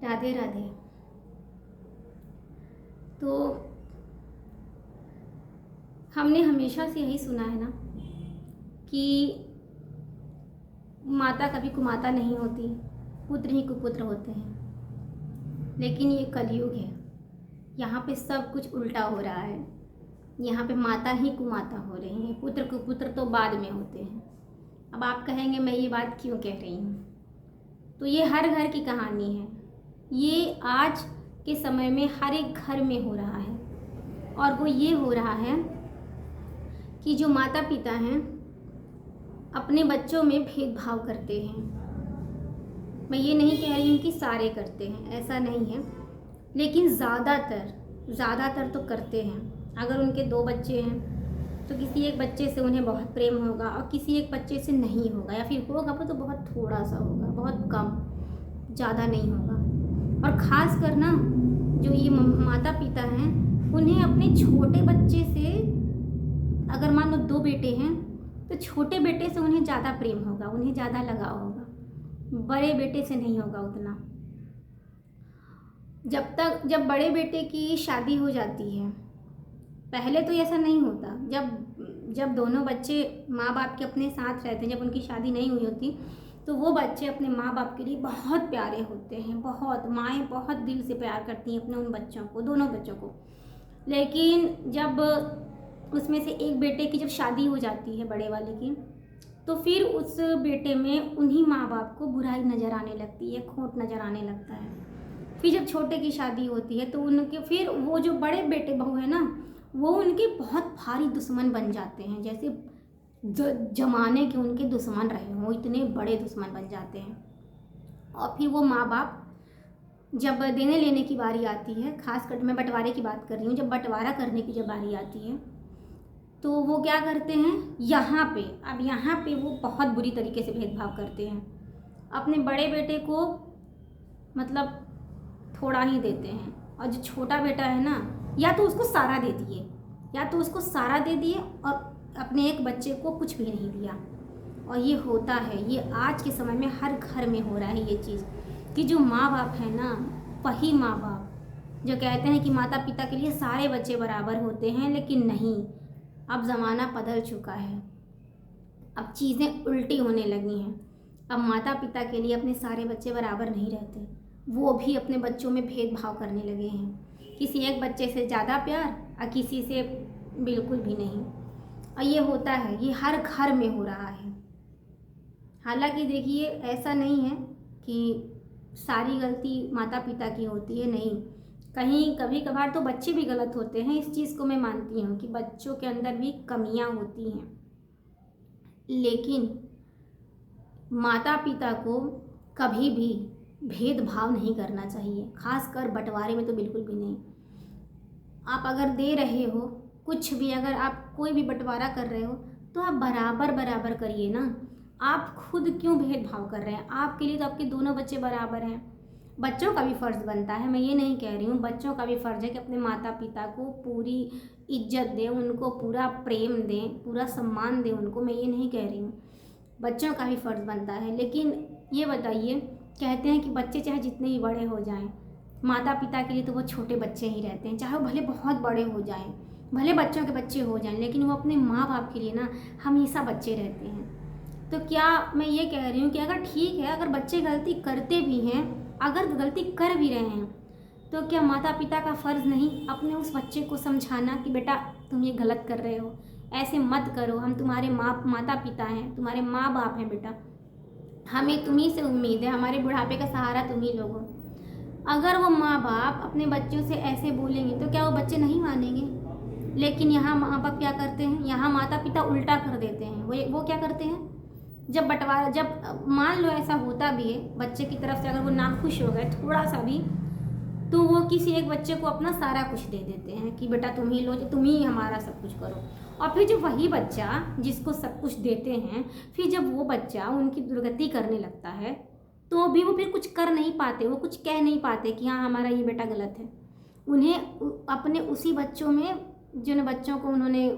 राधे राधे। तो हमने हमेशा से यही सुना है ना कि माता कभी कुमाता नहीं होती, पुत्र ही कुपुत्र होते हैं। लेकिन ये कलयुग है, यहाँ पे सब कुछ उल्टा हो रहा है। यहाँ पे माता ही कुमाता हो रही हैं, पुत्र कुपुत्र तो बाद में होते हैं। अब आप कहेंगे मैं ये बात क्यों कह रही हूँ, तो ये हर घर की कहानी है। ये आज के समय में हर एक घर में हो रहा है, और वो ये हो रहा है कि जो माता पिता हैं अपने बच्चों में भेदभाव करते हैं। मैं ये नहीं कह रही हूँ कि सारे करते हैं, ऐसा नहीं है, लेकिन ज़्यादातर तो करते हैं। अगर उनके 2 बच्चे हैं तो किसी एक बच्चे से उन्हें बहुत प्रेम होगा और किसी एक बच्चे से नहीं होगा, या फिर होगा तो बहुत थोड़ा सा होगा, बहुत कम, ज़्यादा नहीं होगा। और ख़ास कर ना जो ये माता पिता हैं, उन्हें अपने छोटे बच्चे से, अगर मान लो 2 बेटे हैं तो छोटे बेटे से उन्हें ज़्यादा प्रेम होगा, उन्हें ज़्यादा लगाव होगा, बड़े बेटे से नहीं होगा उतना। जब बड़े बेटे की शादी हो जाती है, पहले तो ऐसा नहीं होता। जब दोनों बच्चे माँ बाप के अपने साथ रहते हैं, जब उनकी शादी नहीं हुई होती, तो वो बच्चे अपने माँ बाप के लिए बहुत प्यारे होते हैं। बहुत माएँ बहुत दिल से प्यार करती हैं अपने उन बच्चों को, दोनों बच्चों को। लेकिन जब उसमें से एक बेटे की जब शादी हो जाती है, बड़े वाले की, तो फिर उस बेटे में उन्हीं माँ बाप को बुराई नज़र आने लगती है, खोट नज़र आने लगता है। फिर जब छोटे की शादी होती है तो उनके फिर वो जो बड़े बेटे बहू है ना, वो उनके बहुत भारी दुश्मन बन जाते हैं। जैसे जमाने के उनके दुश्मन रहे हों, इतने बड़े दुश्मन बन जाते हैं। और फिर वो माँ बाप जब देने लेने की बारी आती है, खासकर मैं बंटवारे की बात कर रही हूँ, जब बंटवारा करने की जब बारी आती है तो वो क्या करते हैं, यहाँ पे वो बहुत बुरी तरीके से भेदभाव करते हैं। अपने बड़े बेटे को मतलब थोड़ा ही देते हैं, और जो छोटा बेटा है ना, या तो उसको सारा दे दिए और अपने एक बच्चे को कुछ भी नहीं दिया। और ये होता है, ये आज के समय में हर घर में हो रहा है ये चीज़, कि जो माँ बाप है ना, वही माँ बाप जो कहते हैं कि माता पिता के लिए सारे बच्चे बराबर होते हैं, लेकिन नहीं, अब ज़माना बदल चुका है, अब चीज़ें उल्टी होने लगी हैं। अब माता पिता के लिए अपने सारे बच्चे बराबर नहीं रहते, वो भी अपने बच्चों में भेदभाव करने लगे हैं। किसी एक बच्चे से ज़्यादा प्यार और किसी से बिल्कुल भी नहीं। और ये होता है, ये हर घर में हो रहा है। हालांकि देखिए, ऐसा नहीं है कि सारी गलती माता पिता की होती है, नहीं, कहीं कभी कभार तो बच्चे भी गलत होते हैं। इस चीज़ को मैं मानती हूँ कि बच्चों के अंदर भी कमियाँ होती हैं, लेकिन माता पिता को कभी भी भेदभाव नहीं करना चाहिए, खासकर बंटवारे में तो बिल्कुल भी नहीं। आप अगर दे रहे हो कुछ भी, अगर आप कोई भी बंटवारा कर रहे हो, तो आप बराबर करिए ना। आप खुद क्यों भेदभाव कर रहे हैं? आपके लिए तो आपके दोनों बच्चे बराबर हैं। बच्चों का भी फ़र्ज़ बनता है, मैं ये नहीं कह रही हूँ, बच्चों का भी फ़र्ज़ है कि अपने माता पिता को पूरी इज्जत दें, उनको पूरा प्रेम दें, पूरा सम्मान दें उनको, मैं ये नहीं कह रही हूँ, बच्चों का भी फ़र्ज़ बनता है। लेकिन ये बताइए, कहते हैं कि बच्चे चाहे जितने ही बड़े हो जाएं, माता पिता के लिए तो वो छोटे बच्चे ही रहते हैं, चाहे वो भले बहुत बड़े हो जाएं, भले बच्चों के बच्चे हो जाएं, लेकिन वो अपने माँ बाप के लिए ना हमेशा बच्चे रहते हैं। तो क्या मैं ये कह रही हूँ कि अगर ठीक है, अगर बच्चे गलती करते भी हैं, अगर गलती कर भी रहे हैं, तो क्या माता पिता का फ़र्ज़ नहीं अपने उस बच्चे को समझाना कि बेटा तुम ये गलत कर रहे हो, ऐसे मत करो, हम तुम्हारे माता पिता हैं, तुम्हारे माँ बाप हैं बेटा, हमें तुम्ही से उम्मीद है, हमारे बुढ़ापे का सहारा तुम ही लोग हो। अगर वो माँ बाप अपने बच्चों से ऐसे बोलेंगे तो क्या वो बच्चे नहीं मानेंगे? लेकिन यहाँ माँ बाप क्या करते हैं, यहाँ माता पिता उल्टा कर देते हैं। वो क्या करते हैं, जब बंटवारा, जब मान लो ऐसा होता भी है, बच्चे की तरफ से अगर वो नाखुश हो गए थोड़ा सा भी, तो वो किसी एक बच्चे को अपना सारा कुछ दे देते हैं कि बेटा तुम ही लो, तुम ही हमारा सब कुछ करो। और फिर जो वही बच्चा जिसको सब कुछ देते हैं, फिर जब वो बच्चा उनकी दुर्गति करने लगता है, तो भी वो फिर कुछ कर नहीं पाते, वो कुछ कह नहीं पाते कि हाँ हमारा ये बेटा गलत है। उन्हें अपने उसी बच्चों में, जिन बच्चों को उन्होंने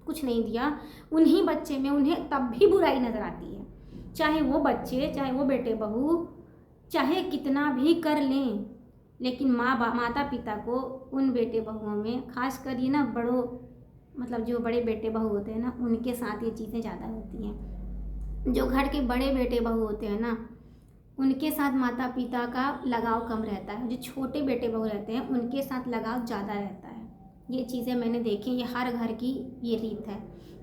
कुछ नहीं दिया, उन्हीं बच्चे में उन्हें तब भी बुराई नज़र आती है। चाहे वो बच्चे, चाहे वो बेटे बहू चाहे कितना भी कर लें, लेकिन माता पिता को उन बेटे बहुओं में, खास कर ये ना बड़ों, मतलब जो बड़े बेटे बहू होते हैं ना, उनके साथ ये चीज़ें ज़्यादा होती हैं। जो घर के बड़े बेटे बहू होते हैं ना, उनके साथ माता पिता का लगाव कम रहता है। जो छोटे बेटे बहू रहते हैं उनके साथ लगाव ज़्यादा रहता है। ये चीज़ें मैंने देखी, ये हर घर की ये रीत है।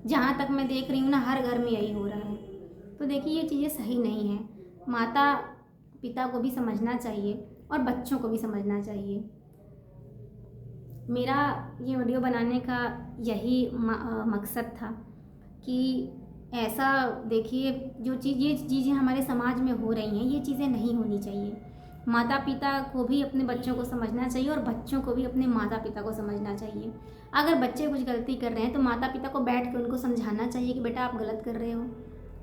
जहाँ तक मैं देख रही हूँ ना, हर घर में यही हो रहा है। तो देखिए ये चीज़ें सही नहीं है। माता पिता को भी समझना चाहिए और बच्चों को भी समझना चाहिए। मेरा ये वीडियो बनाने का यही मकसद था कि ऐसा देखिए, जो चीज़ ये चीज़ें हमारे समाज में हो रही हैं, ये चीज़ें नहीं होनी चाहिए। माता पिता को भी अपने बच्चों को समझना चाहिए और बच्चों को भी अपने माता पिता को समझना चाहिए। अगर बच्चे कुछ गलती कर रहे हैं तो माता पिता को बैठ के उनको समझाना चाहिए कि बेटा आप गलत कर रहे हो,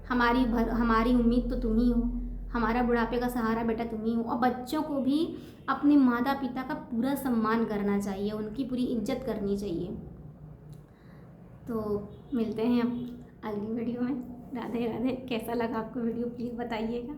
हमारी उम्मीद तो तुम ही हो, हमारा बुढ़ापे का सहारा बेटा तुम ही हो। और बच्चों को भी अपने माता पिता का पूरा सम्मान करना चाहिए, उनकी पूरी इज्जत करनी चाहिए। तो मिलते हैं अब अगली वीडियो में। राधे राधे। कैसा लगा आपको वीडियो प्लीज़ बताइएगा।